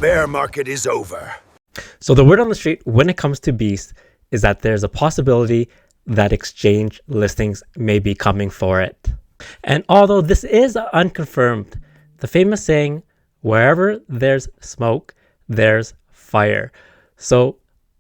bear market is over. So the word on the street when it comes to Beast is that there's a possibility that exchange listings may be coming for it. And although this is unconfirmed, the famous saying, wherever there's smoke, there's fire. So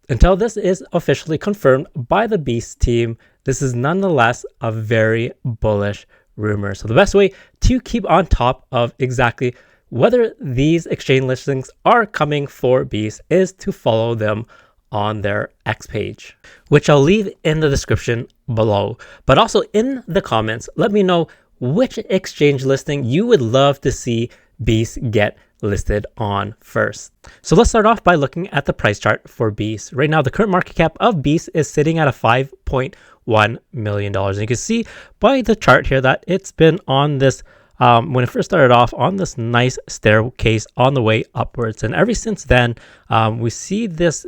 until this is officially confirmed by the Beast team, this is nonetheless a very bullish rumor. So the best way to keep on top of exactly whether these exchange listings are coming for Beast is to follow them on their X page, which I'll leave in the description below. But also in the comments, let me know which exchange listing you would love to see Beast get listed on first. So let's start off by looking at the price chart for Beast. Right now, the current market cap of Beast is sitting at a $5.1 million. And you can see by the chart here that it's been on this, when it first started off, on this nice staircase on the way upwards. And ever since then, we see this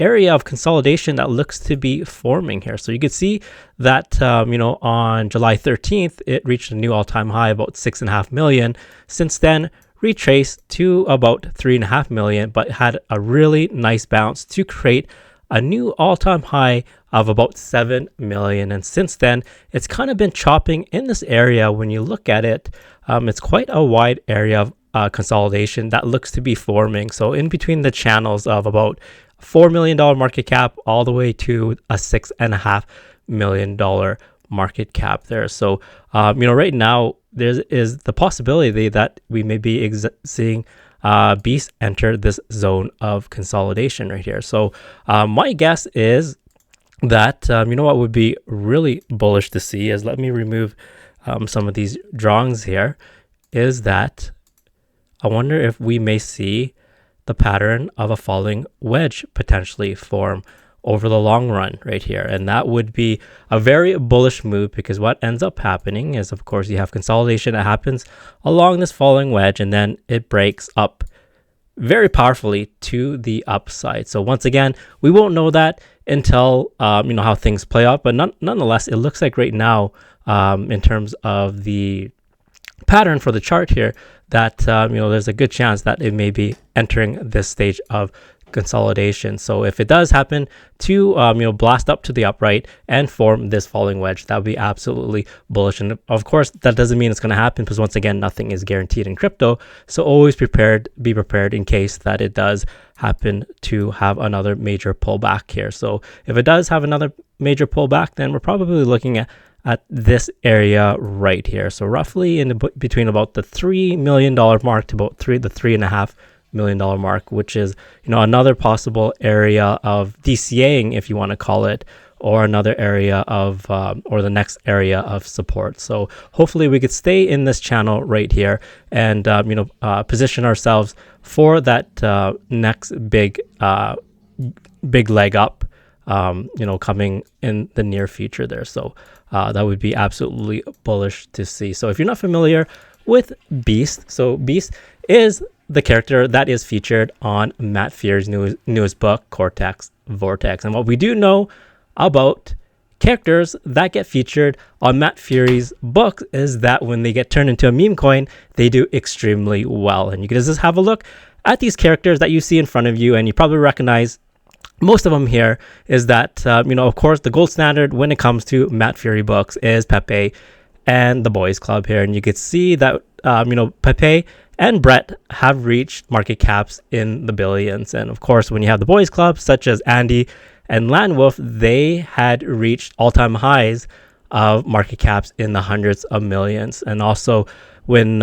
area of consolidation that looks to be forming here. So you can see that, on July 13th, it reached a new all-time high, about 6.5 million. Since then, retraced to about 3.5 million, but had a really nice bounce to create a new all-time high of about 7 million. And since then, it's kind of been chopping in this area. When you look at it, it's quite a wide area of consolidation that looks to be forming. So in between the channels of about $4 million market cap all the way to a $6.5 million market cap there. So, right now there is the possibility that we may be seeing Beast enter this zone of consolidation right here. So my guess is that, what would be really bullish to see is, let me remove some of these drawings here, is that I wonder if we may see the pattern of a falling wedge potentially form over the long run right here. And that would be a very bullish move, because what ends up happening is, of course, you have consolidation that happens along this falling wedge, and then it breaks up very powerfully to the upside. So once again, we won't know that until how things play out, but nonetheless, it looks like right now, in terms of the pattern for the chart here, that there's a good chance that it may be entering this stage of consolidation. So if it does happen to blast up to the upright and form this falling wedge, that would be absolutely bullish. And of course, that doesn't mean it's going to happen, because once again, nothing is guaranteed in crypto. So always be prepared in case that it does happen to have another major pullback here. So if it does have another major pullback, then we're probably looking at this area right here. So roughly in between about the $3 million mark to about the $3.5 million mark, which is, another possible area of DCAing, if you want to call it, or another area of, or the next area of support. So hopefully we could stay in this channel right here and, position ourselves for that next big leg up, coming in the near future there. So that would be absolutely bullish to see. So if you're not familiar with Beast, so Beast is the character that is featured on Matt Fury's newest book, Cortex Vortex. And what we do know about characters that get featured on Matt Fury's book is that when they get turned into a meme coin, they do extremely well. And you can just have a look at these characters that you see in front of you, and you probably recognize most of them here. Is that, of course, the gold standard when it comes to Matt Fury books is Pepe and the Boys Club here. And you could see that, Pepe and Brett have reached market caps in the billions. And of course, when you have the Boys Club, such as Andy and Landwolf, they had reached all-time highs of market caps in the hundreds of millions. And also when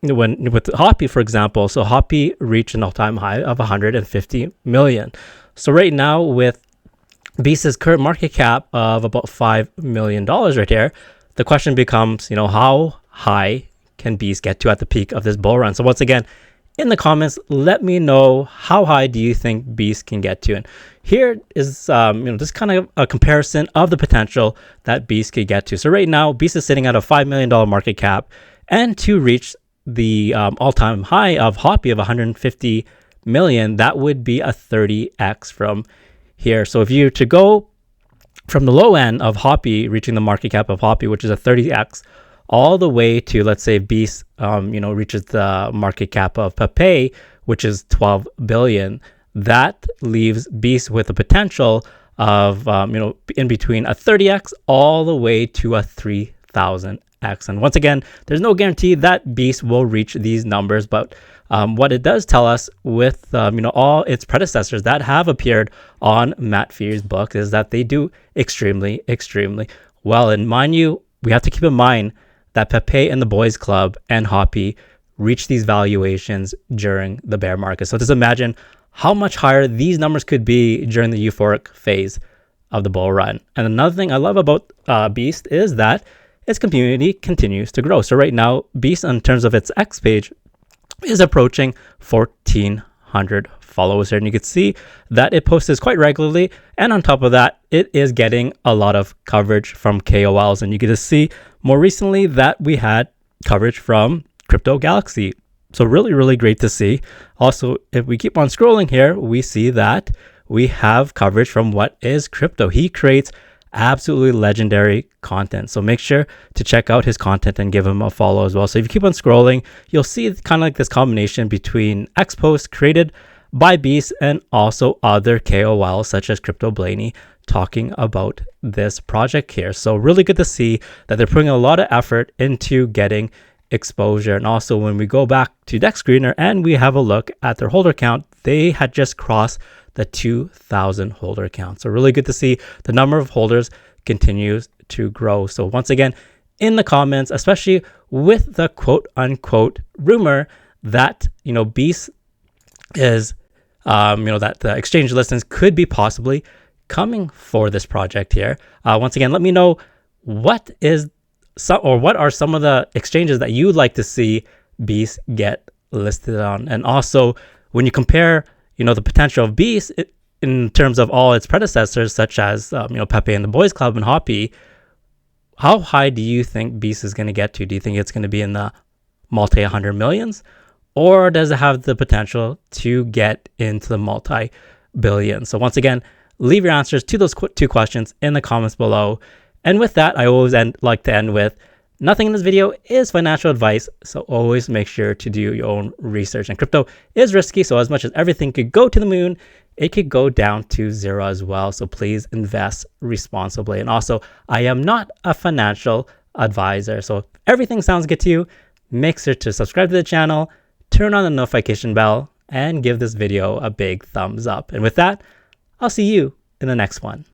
with Hoppy, for example, so Hoppy reached an all-time high of 150 million. So right now, with Beast's current market cap of about $5 million right here, the question becomes, how high can Beast get to at the peak of this bull run? So once again, in the comments, let me know, how high do you think Beast can get to? And here is, this kind of a comparison of the potential that Beast could get to. So right now, Beast is sitting at a $5 million market cap, and to reach the all-time high of Hoppy of 150 million, that would be a 30x from here. So if you were to go from the low end of Hoppy, reaching the market cap of Hoppy, which is a 30x, all the way to, let's say, Beast, reaches the market cap of Pepe, which is 12 billion. That leaves Beast with a potential of, in between a 30x all the way to a 3000x. And once again, there's no guarantee that Beast will reach these numbers, but what it does tell us with all its predecessors that have appeared on Matt Fear's book is that they do extremely well. And mind you, we have to keep in mind that Pepe and the Boys Club and Hoppy reached these valuations during the bear market. So just imagine how much higher these numbers could be during the euphoric phase of the bull run. And another thing I love about Beast is that its community continues to grow. So right now, Beast, in terms of its X page, is approaching 1,400 followers here, and you can see that it posts quite regularly, and on top of that, it is getting a lot of coverage from KOLs, and you get to see more recently that we had coverage from Crypto Galaxy. So really great to see. Also, if we keep on scrolling here, we see that we have coverage from What Is Crypto. He creates absolutely legendary content, so make sure to check out his content and give him a follow as well. So if you keep on scrolling, you'll see kind of like this combination between X posts created by Beast and also other KOLs such as Crypto Blaney talking about this project here. So really good to see that they're putting a lot of effort into getting exposure. And also when we go back to Deck Screener and we have a look at their holder count, they had just crossed the 2,000 holder count. So really good to see the number of holders continues to grow. So once again, in the comments, especially with the quote unquote rumor that, Beast is, that the exchange listings could be possibly coming for this project here. Once again, let me know what are some of the exchanges that you would like to see Beast get listed on. And also when you compare the potential of Beast in terms of all its predecessors, such as, Pepe and the Boys Club and Hoppy, how high do you think Beast is going to get to? Do you think it's going to be in the multi-hundred millions? Or does it have the potential to get into the multi-billions? So once again, leave your answers to those two questions in the comments below. And with that, I always like to end with, nothing in this video is financial advice, so always make sure to do your own research. And crypto is risky, so as much as everything could go to the moon, it could go down to zero as well. So please invest responsibly. And also, I am not a financial advisor. So if everything sounds good to you, make sure to subscribe to the channel, turn on the notification bell, and give this video a big thumbs up. And with that, I'll see you in the next one.